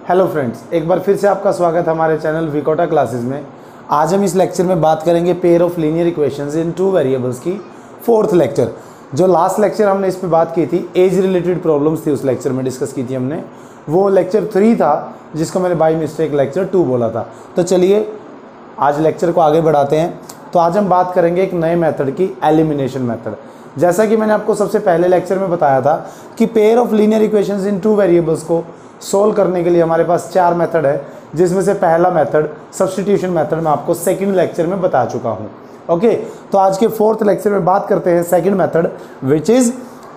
Hello friends, एक बार फिर से आपका स्वागत है हमारे चैनल विकोटा क्लासेस में। आज हम इस लेक्चर में बात करेंगे pair of linear equations in two variables की फोर्थ लेक्चर। जो लास्ट लेक्चर हमने इस पे बात की थी, एज रिलेटेड प्रॉब्लम्स थी, उस लेक्चर में डिस्कस की थी हमने। वो लेक्चर 3 था जिसको मैंने बाई मिस्टेक लेक्चर 2 बोला था। तो चलिए आज लेक्चर को आगे बढ़ाते हैं। तो आज हम बात करेंगे एक नए मेथड की, एलिमिनेशन मेथड। जैसा कि मैंने आपको सबसे पहले लेक्चर में बताया था कि pair of linear equations in two variables को सोल्व करने के लिए हमारे पास 4 मेथड है, जिसमें से पहला मेथड सब्स्टिट्यूशन मेथड मैं आपको सेकंड लेक्चर में बता चुका हूं। ओके, तो आज के फोर्थ लेक्चर में बात करते हैं second method which is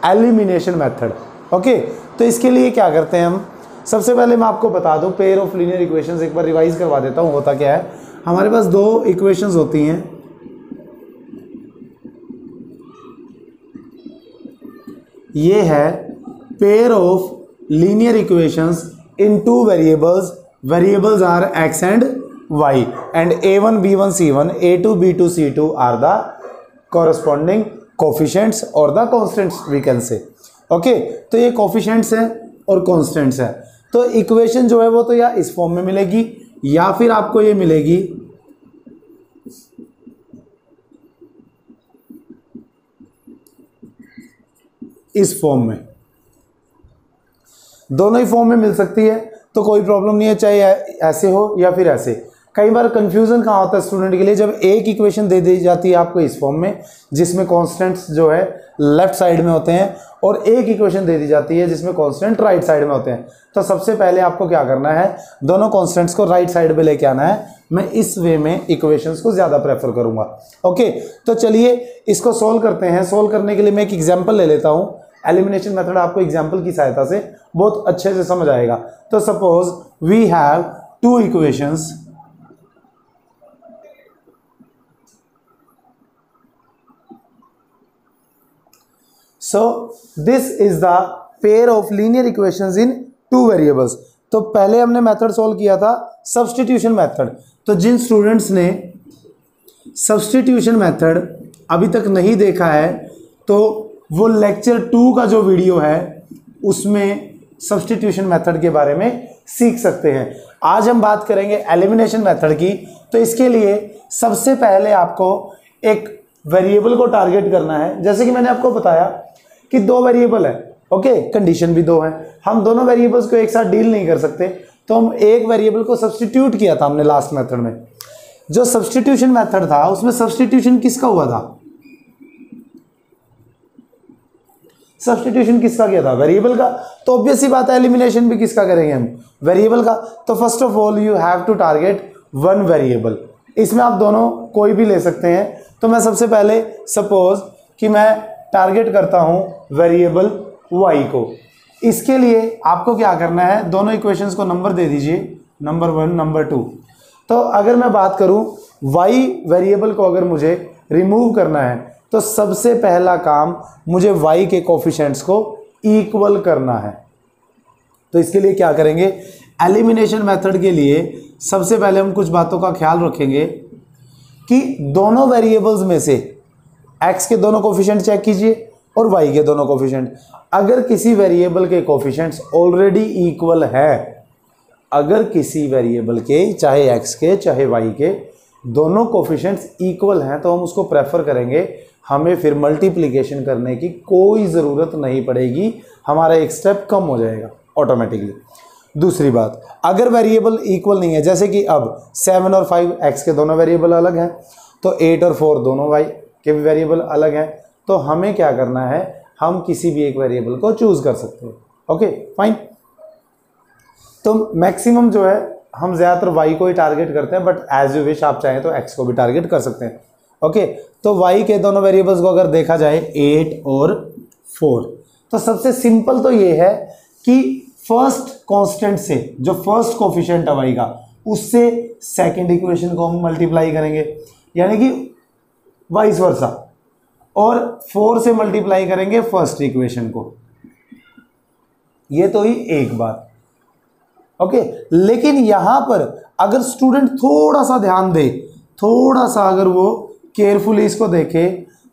elimination method. Okay, तो इसके लिए क्या करते हैं हम, सबसे पहले मैं आपको बता दूं पेयर ऑफ लीनियर इक्वेशंस एक बार रिवाइज करवा देता हूं। होता क्या है, हमारे पास 2 इक्वेशंस होती हैं। ये है pair of linear equations in two variables. Variables are x and y, and a1 b1 c1 a2 b2 c2 are the corresponding coefficients or the constants we can say. Okay, तो ये coefficients हैं और constants है। तो equation जो है वो तो या इस फॉर्म में मिलेगी या फिर आपको ये मिलेगी इस फॉर्म में। दोनों ही फॉर्म में मिल सकती है, तो कोई प्रॉब्लम नहीं है, चाहे ऐसे हो या फिर ऐसे। कई बार कंफ्यूजन कहाँ होता है स्टूडेंट के लिए, जब एक इक्वेशन दे दी जाती है आपको इस फॉर्म में जिसमें कांस्टेंट्स जो है लेफ्ट साइड में होते हैं, और एक इक्वेशन दे दी जाती है जिसमें कांस्टेंट राइट साइड में होते हैं। तो सबसे पहले आपको क्या करना है, दोनों कांस्टेंट्स को राइट साइड पे लेके आना है। मैं इस वे में इक्वेशंस को ज़्यादा प्रेफर करूँगा। ओके, तो चलिए इसको सोल्व करते हैं। सोल्व करने के लिए मैं एक एग्जाम्पल ले लेता हूँ। एलिमिनेशन मेथड आपको एग्जाम्पल की सहायता से बहुत अच्छे से समझ आएगा। तो suppose we have 2 equations, so this is the pair of linear equations in 2 variables. तो पहले हमने मेथड सोल्व किया था सब्स्टिट्यूशन मेथड। तो जिन स्टूडेंट्स ने सब्स्टिट्यूशन मेथड अभी तक नहीं देखा है, तो वो लेक्चर 2 का जो वीडियो है उसमें सब्स्टिट्यूशन मेथड के बारे में सीख सकते हैं। आज हम बात करेंगे एलिमिनेशन मेथड की। तो इसके लिए सबसे पहले आपको एक वेरिएबल को टारगेट करना है। जैसे कि मैंने आपको बताया कि 2 वेरिएबल है, ओके, कंडीशन भी 2 है। हम दोनों वेरिएबल्स को एक साथ डील नहीं कर सकते, तो हम एक वेरिएबल को सब्स्टिट्यूट किया था हमने लास्ट मेथड में। जो सब्स्टिट्यूशन मेथड था उसमें सब्स्टिट्यूशन किसका हुआ था, सब्स्टिट्यूशन किसका किया था, वेरिएबल का। तो ऑब्वियस सी बात है एलिमिनेशन भी किसका करेंगे हम, वेरिएबल का। तो first of all you have to target 1 variable. इसमें आप दोनों कोई भी ले सकते हैं। तो मैं सबसे पहले सपोज कि मैं टारगेट करता हूं वेरिएबल y को। इसके लिए आपको क्या करना है, दोनों इक्वेशंस को नंबर दे दीजिए, नंबर 1 नंबर 2। तो अगर मैं बात करूं y वेरिएबल को अगर मुझे रिमूव करना है, तो सबसे पहला काम मुझे y के कोफिशिएंट्स को इक्वल करना है। तो इसके लिए क्या करेंगे, एलिमिनेशन मेथड के लिए सबसे पहले हम कुछ बातों का ख्याल रखेंगे कि दोनों वेरिएबल्स में से x के दोनों कोफिशिएंट चेक कीजिए और y के दोनों कोफिशिएंट। अगर किसी वेरिएबल के कोफिशिएंट्स ऑलरेडी इक्वल है, अगर किसी वेरिएबल के चाहे x के चाहे y के दोनों कोफिशिएंट्स इक्वल हैं, तो हम उसको प्रेफर करेंगे। हमें फिर मल्टीप्लिकेशन करने की कोई ज़रूरत नहीं पड़ेगी, हमारा एक स्टेप कम हो जाएगा ऑटोमेटिकली। दूसरी बात, अगर वेरिएबल इक्वल नहीं है, जैसे कि अब 7 और 5 x के दोनों वेरिएबल अलग हैं, तो 8 और 4 दोनों y के भी वेरिएबल अलग हैं, तो हमें क्या करना है, हम किसी भी एक वेरिएबल को चूज़ कर सकते हैं। Okay fine. तो मैक्सिमम जो है हम ज़्यादातर y को ही टारगेट करते हैं, बट एज यू विश आप चाहें तो x को भी टारगेट कर सकते हैं। ओके, तो y के दोनों वेरिएबल्स को अगर देखा जाए 8 और 4, तो सबसे सिंपल तो ये है कि फर्स्ट कांस्टेंट से, जो फर्स्ट कोफिशिएंट है y का, उससे सेकंड इक्वेशन को हम मल्टीप्लाई करेंगे, यानी कि वाइस वर्सा, और 4 से मल्टीप्लाई करेंगे फर्स्ट इक्वेशन को। ये तो ही एक बात। ओके, लेकिन यहां पर अगर स्टूडेंट थोड़ा सा ध्यान दे, थोड़ा सा अगर वो केयरफुली इसको देखे,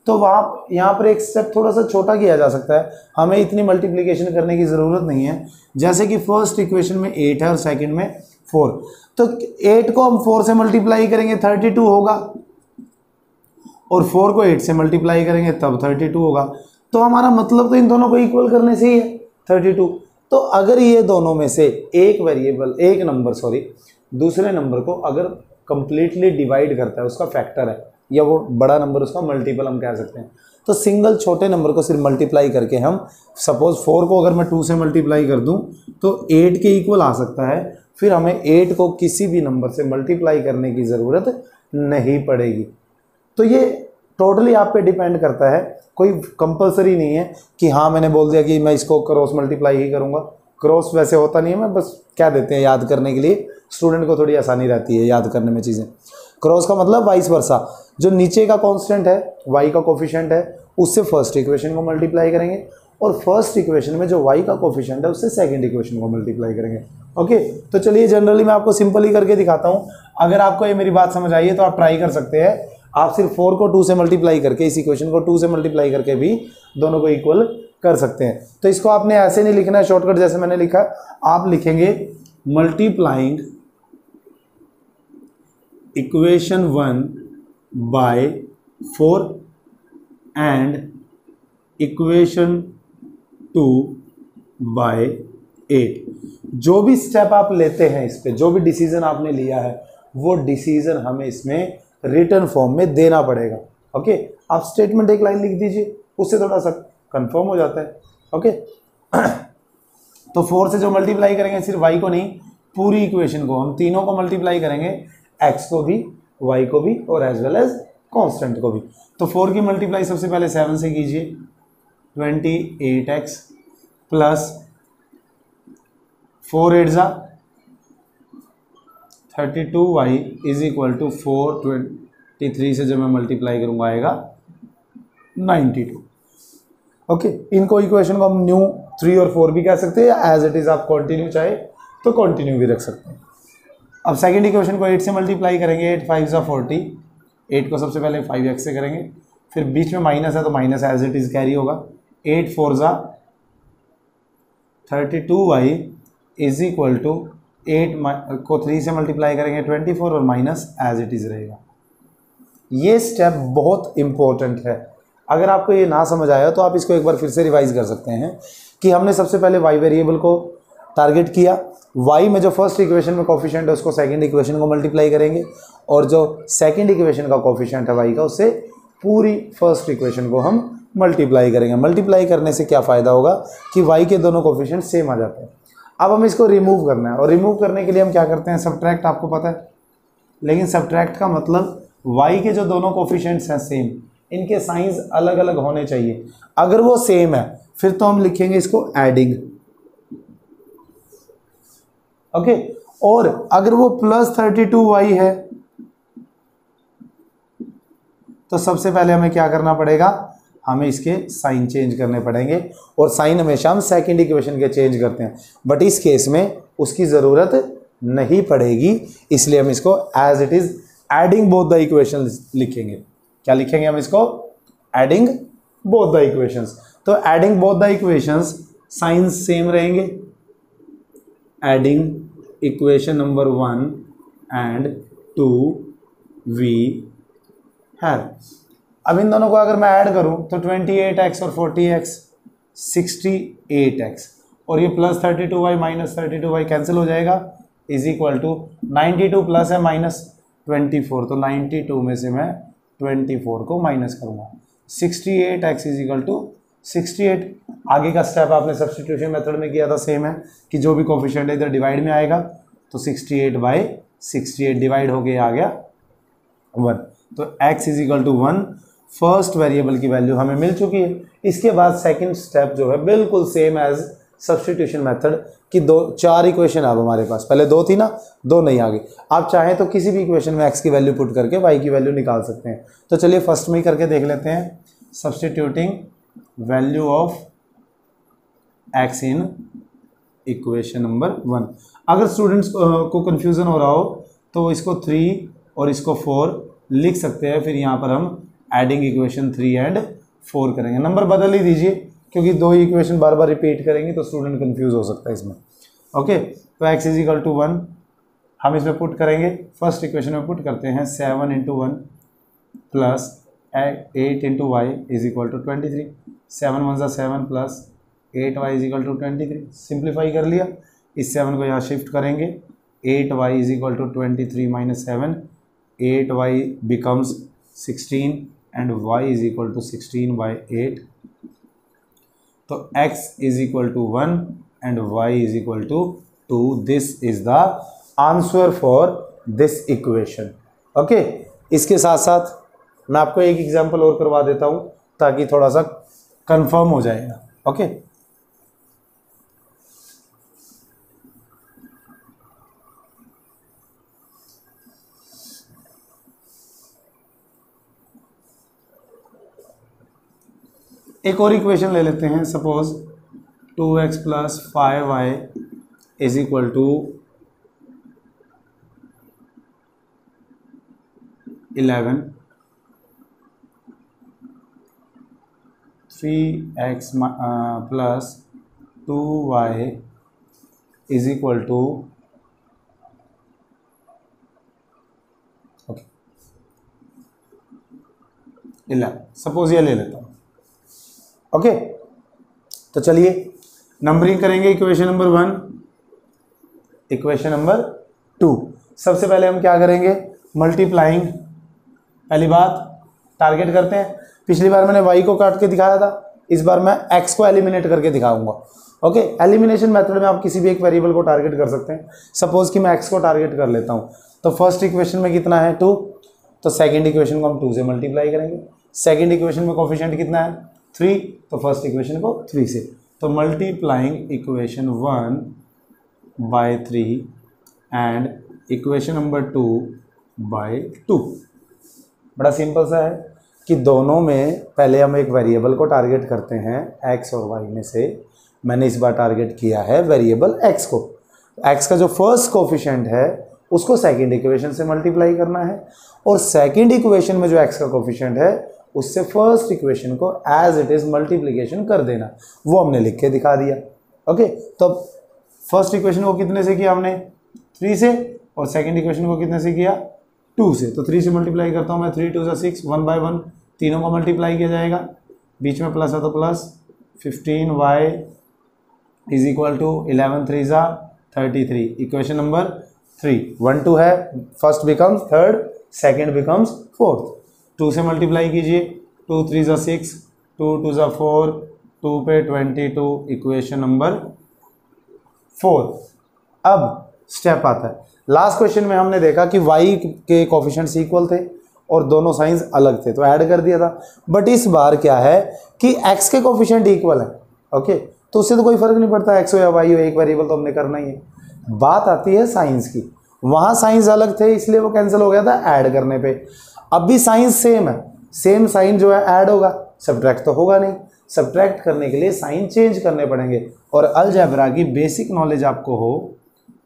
तो वहाँ यहाँ पर एक स्टेप थोड़ा सा छोटा किया जा सकता है, हमें इतनी मल्टीप्लिकेशन करने की ज़रूरत नहीं है। जैसे कि फर्स्ट इक्वेशन में 8 है और सेकंड में 4, तो 8 को हम 4 से मल्टीप्लाई करेंगे 32 होगा, और 4 को 8 से मल्टीप्लाई करेंगे तब 32 होगा। तो हमारा मतलब तो इन दोनों को इक्वल करने से ही है 32। तो अगर ये दोनों में से एक नंबर दूसरे नंबर को अगर कंप्लीटली डिवाइड करता है, उसका फैक्टर है, या वो बड़ा नंबर उसका मल्टीपल हम कह सकते हैं, तो सिंगल छोटे नंबर को सिर्फ मल्टीप्लाई करके हम, सपोज 4 को अगर मैं 2 से मल्टीप्लाई कर दूं तो 8 के इक्वल आ सकता है, फिर हमें 8 को किसी भी नंबर से मल्टीप्लाई करने की ज़रूरत नहीं पड़ेगी। तो ये टोटली आप पे डिपेंड करता है, कोई कंपलसरी नहीं है कि हाँ मैंने बोल दिया कि मैं इसको क्रॉस मल्टीप्लाई ही करूँगा। क्रॉस वैसे होता नहीं है, मैं बस क्या देते हैं याद करने के लिए, स्टूडेंट को थोड़ी आसानी रहती है याद करने में चीज़ें। क्रॉस का मतलब वाइस वर्सा, जो नीचे का कांस्टेंट है y का कोफिशिएंट है उससे फर्स्ट इक्वेशन को मल्टीप्लाई करेंगे, और फर्स्ट इक्वेशन में जो y का कोफिशिएंट है उससे सेकंड इक्वेशन को मल्टीप्लाई करेंगे। ओके, तो चलिए जनरली मैं आपको सिंपल ही करके दिखाता हूँ। अगर आपको ये मेरी बात समझ आई है तो आप ट्राई कर सकते हैं, आप सिर्फ 4 को 2 से मल्टीप्लाई करके, इस इक्वेशन को 2 से मल्टीप्लाई करके भी दोनों को इक्वल कर सकते हैं। तो इसको आपने ऐसे नहीं लिखना है शॉर्टकट जैसे मैंने लिखा, आप लिखेंगे multiplying equation 1 by 4 and equation 2 by 8। जो भी स्टेप आप लेते हैं इस पे, जो भी डिसीजन आपने लिया है, वो डिसीजन हमें इसमें रिटर्न फॉर्म में देना पड़ेगा। ओके, आप स्टेटमेंट एक लाइन लिख दीजिए, उससे थोड़ा सा कंफर्म हो जाता है। ओके, तो 4 से जो मल्टीप्लाई करेंगे सिर्फ y को नहीं, पूरी इक्वेशन को, हम तीनों को मल्टीप्लाई करेंगे, x को भी, y को भी और एज वेल एज कांस्टेंट को भी। तो 4 की मल्टीप्लाई सबसे पहले 7 से कीजिए, 28x प्लस 4 8 जा 32y इज इक्वल टू 423 से जब मैं मल्टीप्लाई करूंगा आएगा 92। ओके, इनको इक्वेशन को हम न्यू 3 और 4 भी कह सकते हैं, या एज इट इज आप कंटिन्यू चाहे तो कंटिन्यू भी रख सकते हैं। अब सेकंड इक्वेशन को 8 से मल्टीप्लाई करेंगे, 8 5 जा 40, 8 को सबसे पहले 5x से करेंगे, फिर बीच में माइनस है तो minus as it is carry होगा, 8 4 जा 32y इज इक्वल टू 8 को 3 से मल्टीप्लाई करेंगे 24 और माइनस एज इट इज रहेगा। ये स्टेप बहुत इंपॉर्टेंट है, अगर आपको ये ना समझ आया तो आप इसको एक बार फिर से रिवाइज कर सकते हैं कि हमने सबसे पहले y वेरिएबल को टारगेट किया, y में जो फर्स्ट इक्वेशन में कोफिशिएंट है उसको सेकंड इक्वेशन को मल्टीप्लाई करेंगे, और जो सेकंड इक्वेशन का कोफिशिएंट है y का, उससे पूरी फर्स्ट इक्वेशन को हम मल्टीप्लाई करेंगे। मल्टीप्लाई करने से क्या फ़ायदा होगा कि y के दोनों कोफिशिएंट सेम आ जाते हैं। अब हम इसको रिमूव करना है, और रिमूव करने के लिए हम क्या करते हैं, सब्ट्रैक्ट, आपको पता है, लेकिन सब्ट्रैक्ट का मतलब y के जो दोनों कोफिशिएंट्स हैं सेम, इनके साइंस अलग अलग होने चाहिए। अगर वो सेम है फिर तो हम लिखेंगे इसको एडिंग। ओके, और अगर वो प्लस 32y है तो सबसे पहले हमें क्या करना पड़ेगा, हमें इसके साइन चेंज करने पड़ेंगे, और साइन हमेशा हम सेकंड इक्वेशन के चेंज करते हैं, बट इस केस में उसकी ज़रूरत नहीं पड़ेगी, इसलिए हम इसको as it is adding both the equation लिखेंगे। क्या लिखेंगे हम इसको, एडिंग बोथ द इक्वेशंस। तो adding both the equations, signs same रहेंगे, adding equation number 1 and 2 we have. अब इन दोनों को अगर मैं ऐड करूं तो 28x और 40x 68x, और ये plus 32y minus 32y cancel हो जाएगा, इज इक्वल टू 92 प्लस है माइनस 24, तो 92 में से मैं 24 को माइनस करूंगा, 68x इज इक्वल टू 68। आगे का स्टेप आपने सब्स्टिट्यूशन मेथड में किया था, सेम है कि जो भी कोफिशिएंट है इधर डिवाइड में आएगा, तो 68 बाई 68 डिवाइड हो गया, आ गया 1, तो x is equal to 1। First variable की वैल्यू हमें मिल चुकी है। इसके बाद सेकंड स्टेप जो है बिल्कुल सेम एज सब्स्टिट्यूशन मेथड कि 4 इक्वेशन अब हमारे पास, पहले 2 थी ना, 2 नहीं आ गई। आप चाहें तो किसी भी इक्वेशन में x की वैल्यू पुट करके y की वैल्यू निकाल सकते हैं। तो चलिए फर्स्ट में ही करके देख लेते हैं, substituting value of x in equation number 1। अगर स्टूडेंट्स को कन्फ्यूज़न हो रहा हो तो इसको 3 और इसको 4 लिख सकते हैं, फिर यहाँ पर हम एडिंग इक्वेशन 3 एंड 4 करेंगे। नंबर बदल ही दीजिए क्योंकि दो ही इक्वेशन बार बार रिपीट करेंगे तो स्टूडेंट कंफ्यूज हो सकता है इसमें। ओके, तो x इज इक्वल टू 1 हम इसमें पुट करेंगे। फर्स्ट इक्वेशन में पुट करते हैं 7 into 1 plus 8 into y is equal to 23। 7 1 ज़ा 7 plus 8y is equal to 23। Simplify कर लिया, इस 7 को यहाँ शिफ्ट करेंगे। 8y is equal to 23 minus 7, 8y becomes 16 and y is equal to 16 by 8। तो x is equal to 1 and y is equal to 2। This is the answer for this equation. Okay, इसके साथ साथ मैं आपको एक example और करवा देता हूं ताकि थोड़ा सा कंफर्म हो जाएगा। ओके, एक और इक्वेशन ले लेते हैं। Suppose 2x plus 5y is equal to 11, 3x plus 2y is equal to 11। Suppose ये ले लेता हूँ। ओके, तो चलिए नंबरिंग करेंगे। Equation number 1, equation number 2। सबसे पहले हम क्या करेंगे, मल्टीप्लाइंग। पहली बात टारगेट करते हैं। पिछली बार मैंने y को काट के दिखाया था, इस बार मैं x को एलिमिनेट करके दिखाऊंगा। ओके, एलिमिनेशन मेथड में आप किसी भी एक वेरिएबल को टारगेट कर सकते हैं। सपोज कि मैं x को टारगेट कर लेता हूं, तो फर्स्ट इक्वेशन में कितना है 2, तो सेकंड इक्वेशन को हम 2 से मल्टीप्लाई करेंगे। सेकंड इक्वेशन में कोफिशिएंट कितना है 3, तो फर्स्ट इक्वेशन को 3 से। तो multiplying equation 1 by 3 and equation number 2 by 2। बड़ा सिंपल सा है कि दोनों में पहले हम एक वेरिएबल को टारगेट करते हैं x और y में से। मैंने इस बार टारगेट किया है वेरिएबल x को। x का जो फर्स्ट कोफिशिएंट है उसको सेकंड इक्वेशन से मल्टीप्लाई करना है, और सेकंड इक्वेशन में जो x का कोफिशिएंट है उससे फर्स्ट इक्वेशन को एज इट इज मल्टीप्लिकेशन कर देना। वो हमने लिख के दिखा दिया। ओके, तो फर्स्ट इक्वेशन को कितने से किया हमने 3 से, और सेकंड इक्वेशन को कितने से किया 2 से। तो 3 से मल्टीप्लाई करता हूँ मैं, 3 2 ज़ा 6, 1 बाय 1 तीनों को मल्टीप्लाई किया जाएगा। बीच में प्लस है तो plus 15y is equal to 11 3 ज़ा 33। इक्वेशन नंबर 3, 1 2 है, first becomes third, second becomes fourth. 2 से मल्टीप्लाई कीजिए, 2 3 ज़ा 6, 2 2 ज़ा 4, 2 पे 22, इक्वेशन नंबर 4। अब स्टेप आता है, लास्ट क्वेश्चन में हमने देखा कि y के कोफिशिएंट्स इक्वल थे और दोनों साइंस अलग थे तो ऐड कर दिया था। बट इस बार क्या है कि x के कोफिशिएंट इक्वल है। ओके, तो उससे तो कोई फर्क नहीं पड़ता x हो या y हो, एक वेरिएबल तो हमने करना ही है। बात आती है साइंस की, वहाँ साइंस अलग थे इसलिए वो कैंसिल हो गया था ऐड करने पे। अब भी साइंस सेम है, सेम साइन जो है ऐड होगा, सब्ट्रैक्ट तो होगा नहीं। सब्ट्रैक्ट करने के लिए साइन चेंज करने पड़ेंगे। और अलजेब्रा की बेसिक नॉलेज आपको हो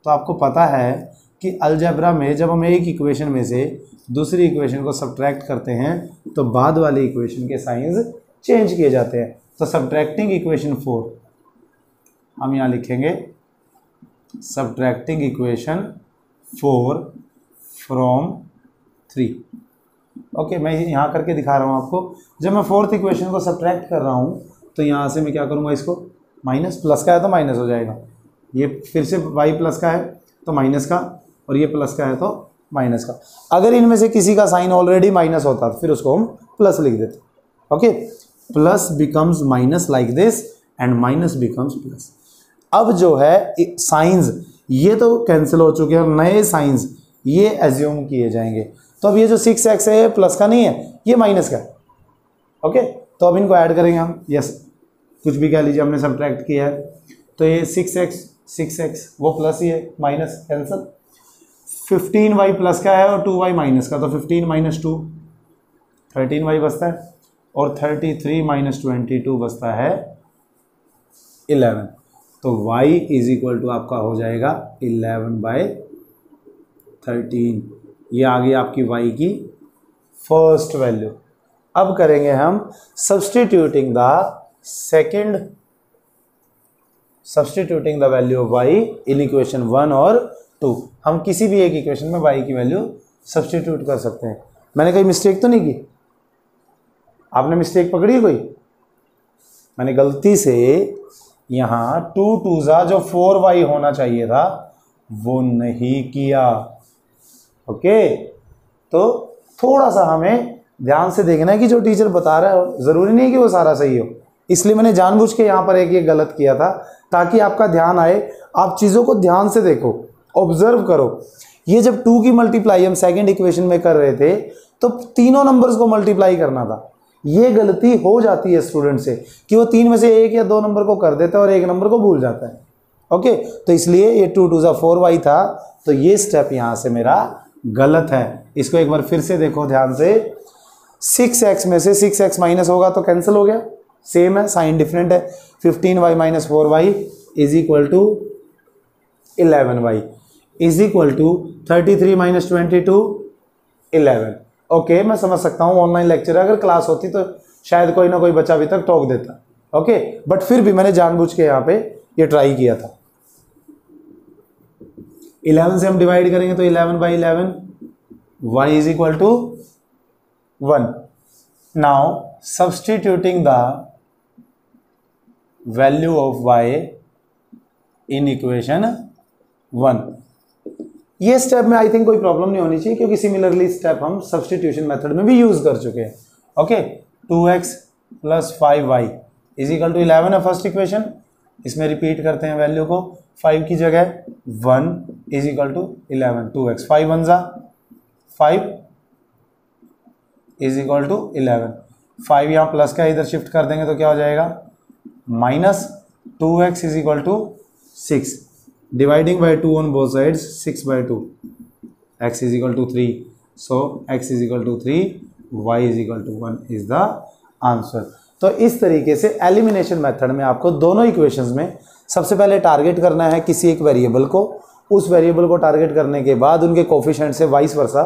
तो आपको पता है कि अलजेब्रा में जब हम एक इक्वेशन में से दूसरी इक्वेशन को सब्ट्रैक्ट करते हैं तो बाद वाली इक्वेशन के साइंस चेंज किए जाते हैं। तो सब्ट्रैक्टिंग इक्वेशन 4 हम यहाँ लिखेंगे, सब्ट्रैक्टिंग इक्वेशन 4 फ्रॉम 3। ओके, मैं यहाँ करके दिखा रहा हूँ आपको। जब मैं फोर्थ इक्वेशन को सब्ट्रैक्ट कर रहा हूँ तो यहाँ से मैं क्या करूँगा, इसको माइनस, प्लस का है तो माइनस हो जाएगा, ये फिर से y प्लस का है तो माइनस का, और ये प्लस का है तो माइनस का। अगर इनमें से किसी का साइन ऑलरेडी माइनस होता तो फिर उसको हम प्लस लिख देते। Okay, plus becomes minus like this and minus becomes plus. अब जो है साइंस ये तो कैंसिल हो चुके हैं, नए साइंस ये एज्यूम किए जाएंगे। तो अब ये जो 6x है प्लस का नहीं है, ये माइनस का है। ओके, तो अब इनको ऐड करेंगे हम। यस, कुछ भी कह लीजिए, हमने सब्ट्रैक्ट किया है तो ये 6x वो प्लस ही है, माइनस कैंसिल। 15y प्लस का है और 2y माइनस का, तो 15 माइनस 2 13y बचता है, और 33 माइनस 22 बचता है 11। तो y इज इक्वल टू आपका हो जाएगा 11/13। ये आ गई आपकी y की फर्स्ट वैल्यू। अब करेंगे हम substituting the value of y in equation 1 और 2। हम किसी भी एक इक्वेशन में y की वैल्यू सब्स्टिट्यूट कर सकते हैं। मैंने कोई मिस्टेक तो नहीं की? आपने मिस्टेक पकड़ी है कोई? मैंने गलती से यहाँ 2 2 जो 4y होना चाहिए था वो नहीं किया। ओके, तो थोड़ा सा हमें ध्यान से देखना है कि जो टीचर बता रहा है ज़रूरी नहीं है कि वो सारा सही हो, इसलिए मैंने जानबूझ के यहाँ पर एक ये गलत किया था ताकि आपका ध्यान आए। आप चीज़ों को ध्यान से देखो, ऑब्जर्व करो। ये जब 2 की मल्टीप्लाई हम सेकंड इक्वेशन में कर रहे थे तो तीनों नंबर्स को मल्टीप्लाई करना था। ये गलती हो जाती है स्टूडेंट से कि वो 3 में से 1 या 2 नंबर को कर देता है और एक नंबर को भूल जाता है। ओके, तो इसलिए ये 2 2 4y था, तो ये स्टेप यहाँ से मेरा गलत है। इसको एक बार फिर से देखो ध्यान से। 6x में से 6x माइनस होगा तो कैंसिल हो गया, सेम है, साइन डिफरेंट है। 15y minus 4y is equal to 11y is equal to 33 minus 22 11। Okay, मैं समझ सकता हूँ ऑनलाइन लेक्चर अगर क्लास होती तो शायद कोई ना कोई बच्चा अभी तक टोक देता। ओके, बट फिर भी मैंने जानबूझ के यहाँ पे ये ट्राई किया था। 11 से हम डिवाइड करेंगे तो 11/11 y is equal to 1। Now substituting the value of y in equation 1। ये स्टेप में आई थिंक कोई प्रॉब्लम नहीं होनी चाहिए क्योंकि सिमिलरली स्टेप हम सब्स्टिट्यूशन मेथड में भी यूज कर चुके हैं। Okay, 2x plus 5y is equal to 11 है फर्स्ट इक्वेशन। इसमें रिपीट करते हैं वैल्यू को, 5 की जगह 1 इज इक्वल टू 11। 2x 5 1 जा 5 इज इक्वल टू 11। 5 यहाँ प्लस का इधर शिफ्ट कर देंगे तो क्या हो जाएगा, minus 2x is equal to 6। Dividing by 2 on both sides, 6/2 x is equal to 3। So x is equal to 3, y is equal to 1 is the answer. तो इस तरीके से एलिमिनेशन मेथड में आपको दोनों इक्वेशंस में सबसे पहले टारगेट करना है किसी एक वेरिएबल को। उस वेरिएबल को टारगेट करने के बाद उनके कोफिशिएंट से वाइस वर्सा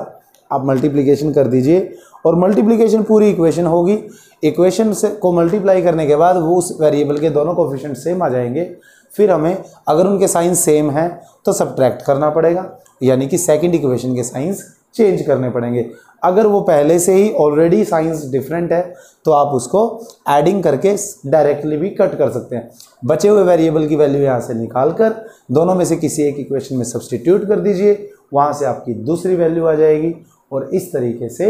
आप मल्टीप्लिकेशन कर दीजिए और मल्टीप्लिकेशन पूरी इक्वेशन होगी। इक्वेशन से को मल्टीप्लाई करने के बाद वो उस वेरिएबल के दोनों कोफिशिएंट सेम आ जाएंगे। फिर हमें अगर उनके साइंस सेम हैं तो सब्ट्रैक्ट करना पड़ेगा, यानी कि सेकंड इक्वेशन के साइंस चेंज करने पड़ेंगे। अगर वो पहले से ही ऑलरेडी साइंस डिफरेंट है तो आप उसको एडिंग करके डायरेक्टली भी कट कर सकते हैं। बचे हुए वेरिएबल की वैल्यू यहाँ से निकाल कर दोनों में से किसी एक इक्वेशन में सब्स्टिट्यूट कर दीजिए, वहाँ से आपकी दूसरी वैल्यू आ जाएगी और इस तरीके से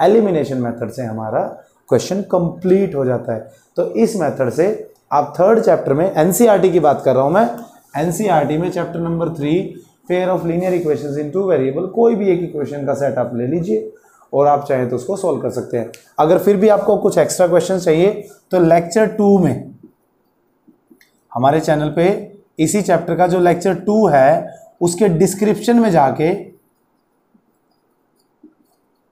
एलिमिनेशन मेथड से हमारा क्वेश्चन कंप्लीट हो जाता है। तो इस मेथड से आप थर्ड चैप्टर में, एनसीईआरटी की बात कर रहा हूँ मैं, एनसीईआरटी में chapter number 3 pair of linear equations in 2 variable, कोई भी एक इक्वेशन का सेट आप ले लीजिए और आप चाहें तो उसको सॉल्व कर सकते हैं। अगर फिर भी आपको कुछ एक्स्ट्रा क्वेश्चन चाहिए तो लेक्चर 2 में हमारे चैनल पे इसी चैप्टर का जो लेक्चर 2 है उसके डिस्क्रिप्शन में जाके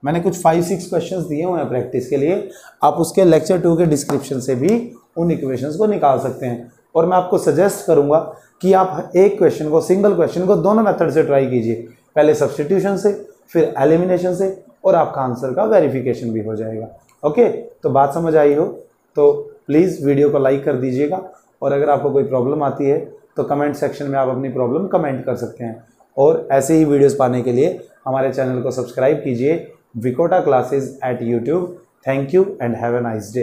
मैंने कुछ 5-6 क्वेश्चंस दिए हुए हैं प्रैक्टिस के लिए, आप उसके लेक्चर 2 के डिस्क्रिप्शन से भी उन इक्वेशंस को निकाल सकते हैं। और मैं आपको सजेस्ट करूंगा कि आप एक क्वेश्चन को, सिंगल क्वेश्चन को दोनों मेथड से ट्राई कीजिए, पहले सब्स्टिट्यूशन से फिर एलिमिनेशन से, और आपका आंसर का वेरिफिकेशन भी हो जाएगा। ओके, तो बात समझ आई हो तो प्लीज़ वीडियो को लाइक कर दीजिएगा और अगर आपको कोई प्रॉब्लम आती है तो कमेंट सेक्शन में आप अपनी प्रॉब्लम कमेंट कर सकते हैं। और ऐसे ही वीडियोस पाने के लिए हमारे चैनल को सब्सक्राइब कीजिए, विकोटा classes at YouTube। Thank you and have a nice day.